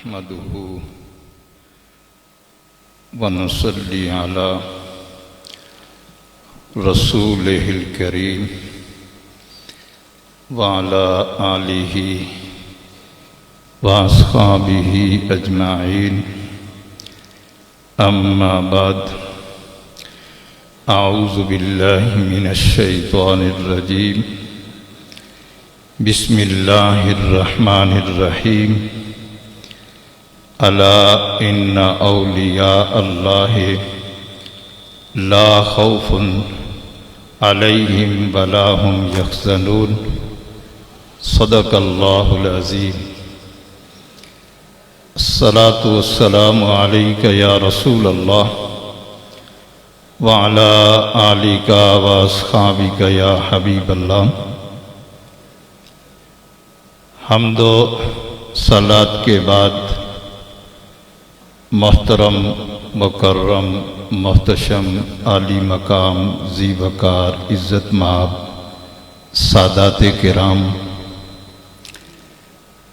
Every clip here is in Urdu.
نحمده ونصلي على رسوله الكريم وعلى آله وأصحابه أجمعين أما بعد أعوذ بالله من الشيطان الرجيم بسم الله الرحمن الرحيم ألا إن أولياء الله لا خوف عليهم ولا هم يحزنون صدق الله العظيم الصلاة والسلام عليك يا رسول الله وعلى آلك وأصحابك يا حبيب الله۔ حمد و صلات کے بعد محترم مکرم محتشم عالی مقام ذی وقار عزت مآب سادات کرام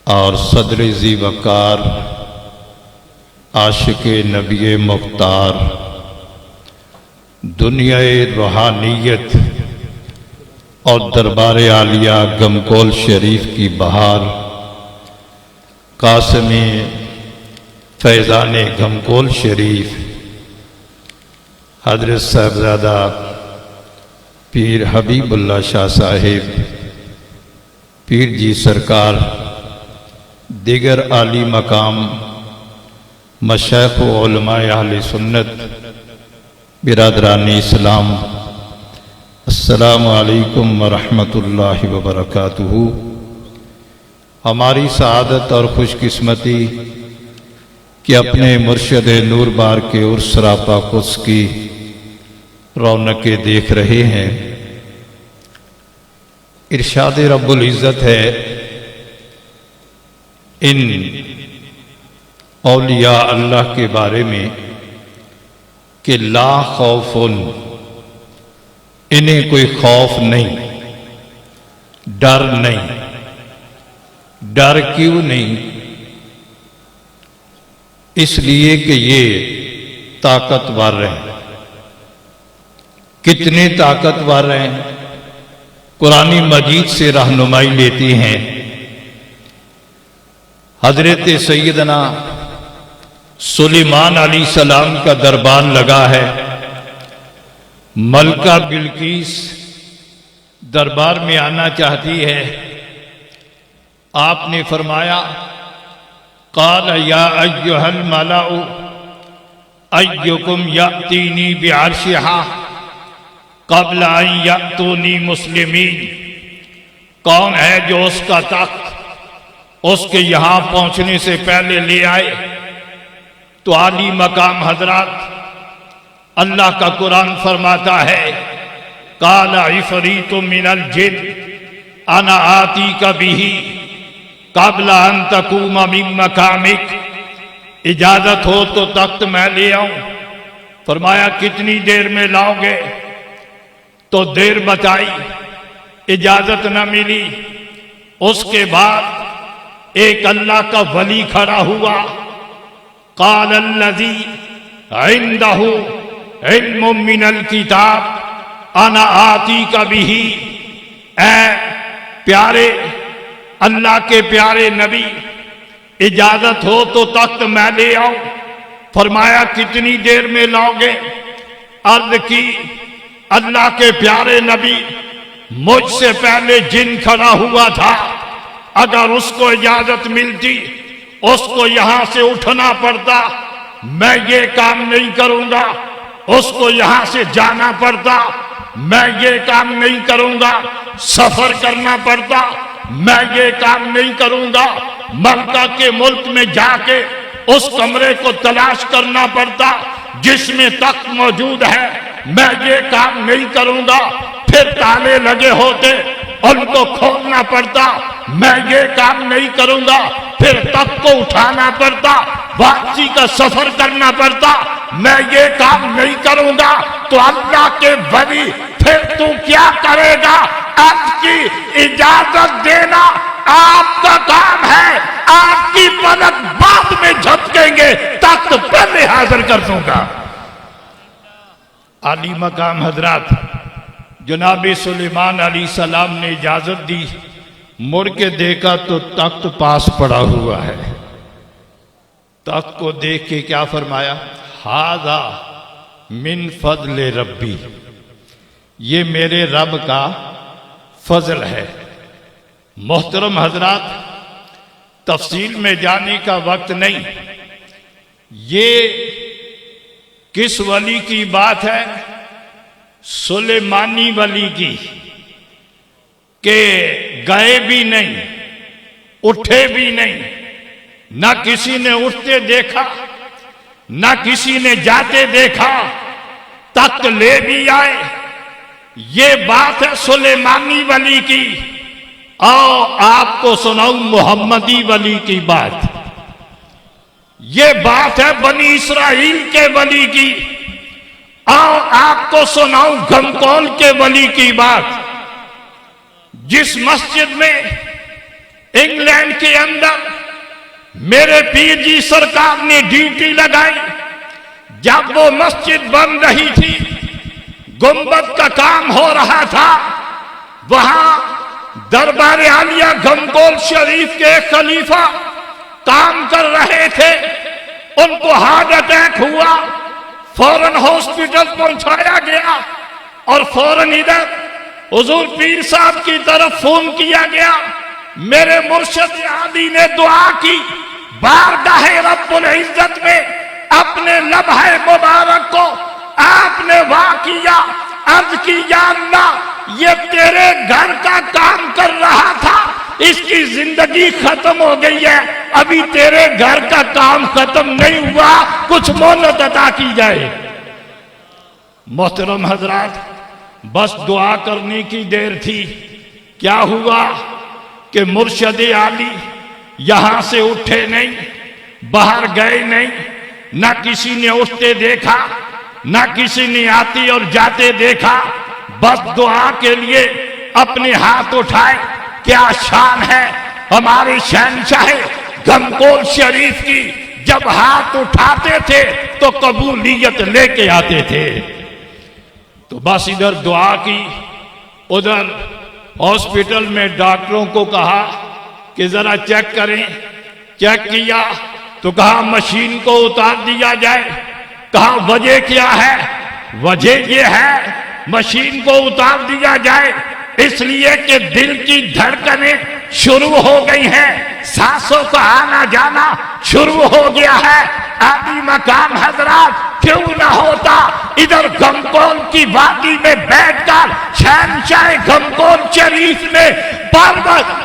اور صدر ذی وقار عاشق نبی مختار دنیا روحانیت اور دربار عالیہ گمکول شریف کی بہار قاسم فیضان گمکول شریف حضرت صاحبزادہ پیر حبیب اللہ شاہ صاحب پیر جی سرکار دیگر عالی مقام مشائخ و علماء اہل سنت برادران اسلام، السلام علیکم ورحمۃ اللہ وبرکاتہ۔ ہماری سعادت اور خوش قسمتی کہ اپنے مرشد نور بار کے عرس سراپا قدس کی رونقیں دیکھ رہے ہیں۔ ارشاد رب العزت ہے ان اولیاء اللہ کے بارے میں کہ لا خوف، انہیں کوئی خوف نہیں، ڈر نہیں۔ ڈر کیوں نہیں؟ اس لیے کہ یہ طاقتور ہیں۔ کتنے طاقتور ہیں؟ قرآن مجید سے رہنمائی لیتی ہیں۔ حضرت سیدنا سلیمان علیہ السلام کا دربار لگا ہے۔ ملکہ بلقیس دربار میں آنا چاہتی ہے۔ آپ نے فرمایا قال یا ایھا الملأ ایکم یأتینی بعرشہا قبل ان یأتونی مسلمین، کون ہے جو اس کا تخت اس کے یہاں پہنچنے سے پہلے لے آئے؟ تو عالی مقام حضرات، اللہ کا قرآن فرماتا ہے قال عفریت من الجن انا آتیک بہ قبل ان تقوم من مقامک، اجازت ہو تو تخت میں لے آؤں۔ فرمایا کتنی دیر میں لاؤ گے؟ تو دیر بتائی، اجازت نہ ملی۔ اس کے بعد ایک اللہ کا ولی کھڑا ہوا، قال الذی عنده علم من الکتاب انا آتیک بہ، اے پیارے اللہ کے پیارے نبی، اجازت ہو تو تخت میں لے آؤں۔ فرمایا کتنی دیر میں لاؤ گے؟ عرض کی اللہ کے پیارے نبی، مجھ سے پہلے جن کھڑا ہوا تھا، اگر اس کو اجازت ملتی اس کو یہاں سے اٹھنا پڑتا، میں یہ کام نہیں کروں گا۔ اس کو یہاں سے جانا پڑتا، میں یہ کام نہیں کروں گا۔ سفر کرنا پڑتا، میں یہ کام نہیں کروں گا۔ مکہ کے ملک میں جا کے اس کمرے کو تلاش کرنا پڑتا جس میں تخت موجود ہے، میں یہ کام نہیں کروں گا۔ پھر تالے لگے ہوتے، ان کو کھولنا پڑتا، میں یہ کام نہیں کروں گا۔ پھر تخت کو اٹھانا پڑتا، واپسی کا سفر کرنا پڑتا، میں یہ کام نہیں کروں گا۔ تو اللہ کے ولی پھر تو کیا کرے گا؟ آپ کی اجازت دینا آپ کا کام ہے، آپ کی مدد بعد میں کر دوں گا۔ عالی مقام حضرات، جناب سلیمان علیہ السلام نے اجازت دی، مڑ کے دیکھا تو تخت پاس پڑا ہوا ہے۔ تخت کو دیکھ کے کیا فرمایا؟ ھذا من فضل ربی، یہ میرے رب کا فضل ہے۔ محترم حضرات، تفصیل میں جانے کا وقت نہیں، یہ کس ولی کی بات ہے؟ سلیمانی ولی کی، کہ گئے بھی نہیں، اٹھے بھی نہیں، نہ کسی نے اٹھتے دیکھا، نہ کسی نے جاتے دیکھا، تخت لے بھی آئے۔ یہ بات ہے سلیمانی ولی کی۔ آؤ آپ کو سناؤں محمدی ولی کی بات۔ یہ بات ہے بنی اسرائیل کے ولی کی۔ آؤ آپ کو سناؤں گھمکول کے ولی کی بات۔ جس مسجد میں انگلینڈ کے اندر میرے پیر جی سرکار نے ڈیوٹی لگائی، جب وہ مسجد بن رہی تھی، گنبد کا کام ہو رہا تھا، وہاں دربار عالیہ گھمکول شریف کے خلیفہ کام کر رہے تھے، ان کو ہارٹ اٹیک ہوا، فوراً ہاسپٹل پہنچایا گیا، اور فوراً ادھر حضور پیر صاحب کی طرف فون کیا گیا۔ میرے مرشد عالی نے دعا کی، بارگاہ رب العزت میں اپنے لمحہ مبارک کو آپ نے واقع کیا، عرض کی یا اللہ، یہ تیرے گھر کا کام کر رہا تھا، اس کی زندگی ختم ہو گئی ہے، ابھی تیرے گھر کا کام ختم نہیں ہوا، کچھ مہلت عطا کی جائے۔ محترم حضرات، بس دعا کرنے کی دیر تھی۔ کیا ہوا کہ مرشد عالی یہاں سے اٹھے نہیں، باہر گئے نہیں، نہ کسی نے اٹھتے دیکھا، نہ کسی نے آتے اور جاتے دیکھا، بس دعا کے لیے اپنے ہاتھ اٹھائے۔ کیا شان ہے ہمارے شہنشاہ گھمکول شریف کی، جب ہاتھ اٹھاتے تھے تو قبولیت لے کے آتے تھے۔ تو بس ادھر دعا کی، ادھر ہاسپٹل میں ڈاکٹروں کو کہا کہ ذرا چیک کریں۔ چیک کیا تو کہا مشین کو اتار دیا جائے۔ کہا وجہ کیا ہے؟ وجہ یہ ہے مشین کو اتار دیا جائے اس لیے کہ دل کی دھڑکنیں شروع ہو گئی ہیں، سانسوں کا آنا جانا شروع ہو گیا ہے۔ عالی مقام حضرات، کیوں نہ ہوتا ادھر گھمکول کی وادی میں بیٹھ کر شہنشاہ گھمکول شریف نے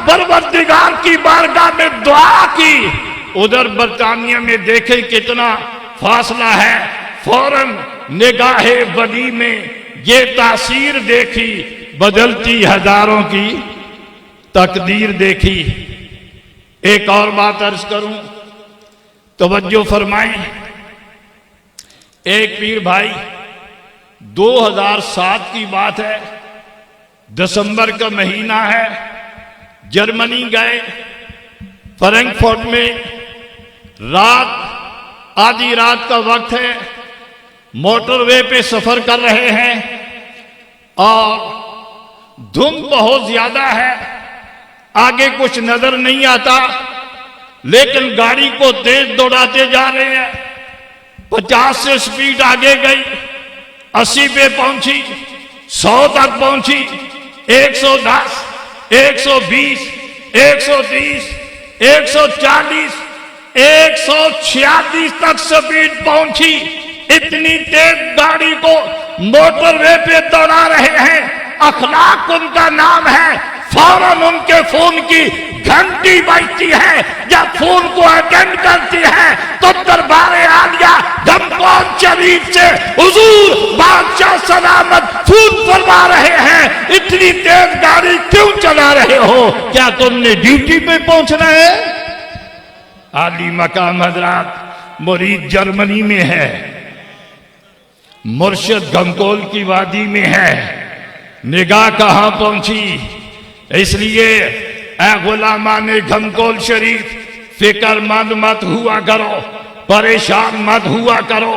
پروردگار کی بارگاہ میں دعا کی۔ ادھر برطانیہ میں دیکھیں کتنا فاصلہ ہے، فوراً نگاہ ولی میں یہ تاثیر دیکھی، بدلتی ہزاروں کی تقدیر دیکھی۔ ایک اور بات عرض کروں، توجہ فرمائیں۔ ایک پیر بھائی 2007 کی بات ہے، دسمبر کا مہینہ ہے، جرمنی گئے، فرینکفرٹ میں آدھی رات کا وقت ہے، موٹر وے پہ سفر کر رہے ہیں اور دھند بہت زیادہ ہے، آگے کچھ نظر نہیں آتا، لیکن گاڑی کو تیز دوڑاتے جا رہے ہیں۔ 50 سے سپیڈ آگے گئی، 80 پہ پہنچی، 100 تک پہنچی، 110، 120، 130، 140، 146 تک سپیڈ پہنچی۔ اتنی تیز گاڑی کو موٹر وے پہ دوڑا رہے ہیں، اخلاق ان کا نام ہے، فوراً ان کے فون کی گھنٹی بجتی ہے، جب فون کو اٹینڈ کرتی ہے تو دربار عالیہ گھمکول شریف سے حضور بادشاہ سلامت فون فرما رہے ہیں، اتنی تیز گاڑی کیوں چلا رہے ہو؟ کیا تم نے ڈیوٹی پہ پہنچنا ہے؟ عالی مقام حضرات، مرید جرمنی میں ہے، مرشد گھمکول کی وادی میں ہے، نگاہ کہاں پہنچی؟ اس لیے اے غلامان گھمکول شریف، فکر مند مت ہوا کرو، پریشان مت ہوا کرو،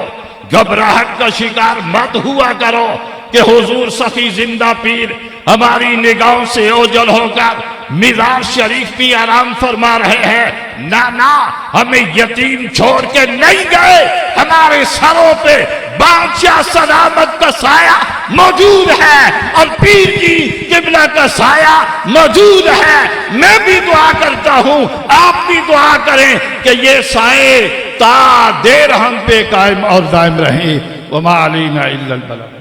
گھبراہٹ کا شکار مت ہوا کرو کہ حضور سخی زندہ پیر ہماری نگاہوں سے اوجل ہو کر مزار شریف بھی آرام فرما رہے ہیں۔ نہ ہمیں یتیم چھوڑ کے نہیں گئے، ہمارے سروں پہ بادشاہ سلامت کا سایہ موجود ہے اور پیر کی قبلہ کا سایہ موجود ہے۔ میں بھی دعا کرتا ہوں، آپ بھی دعا کریں کہ یہ سائے تا دیر ہم پہ قائم اور دائم رہیں۔ وما علینا الا البلاغ۔